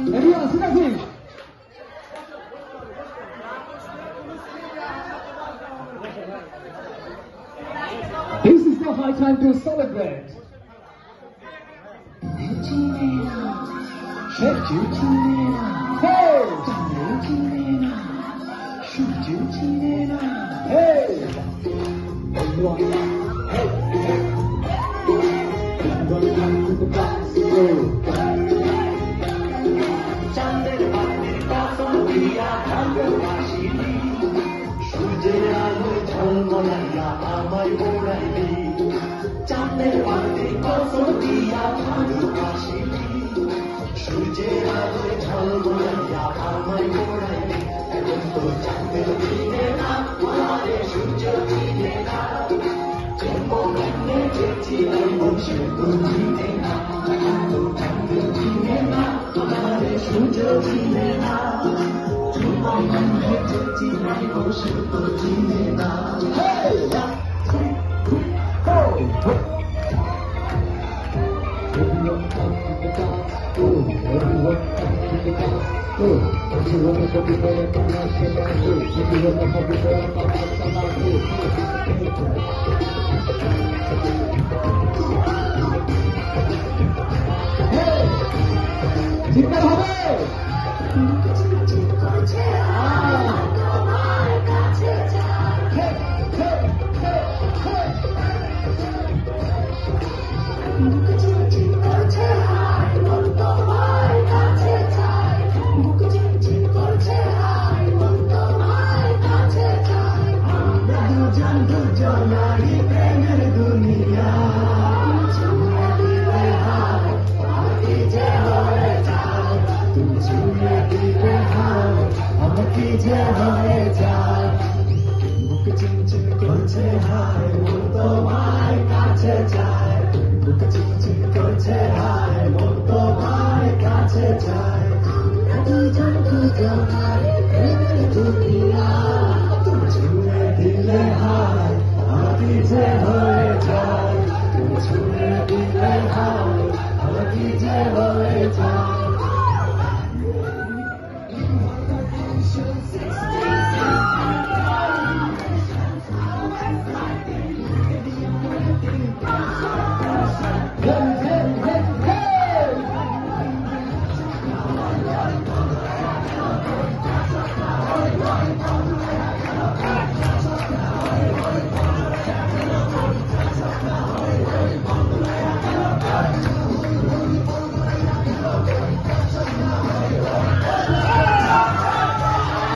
Everyone, sing that thing. This is the high time to celebrate. Hey! Everyone, hey! I'm gonna come to the box. চাঁদের বাতির কসম দিয়া ভালোবাসিলি সূর্যের আলোয় ঝলমলাইয়া আমায় ওড়াইলি চাঁদের বাতির কসম দিয়া ভালোবাসিলি সূর্যের আলোয় ঝলমলাইয়া আমায় ওড়াইলি এখন তো চাঁদের দিনে না আমারে সূর্য দিনে না যে মনে যেছি বসে তো দিনে না এখন তো চাঁদের দিনে না আমারে সূর্য দিনে না তোমার মনে যেছি বসে তো দিনে না Everyone come to the dance floor. Everyone come to the dance floor. Everyone come to the dance floor. Everyone come to the dance floor. Hey! চিৎকার হবে! Dunia, tu cuma dilehai.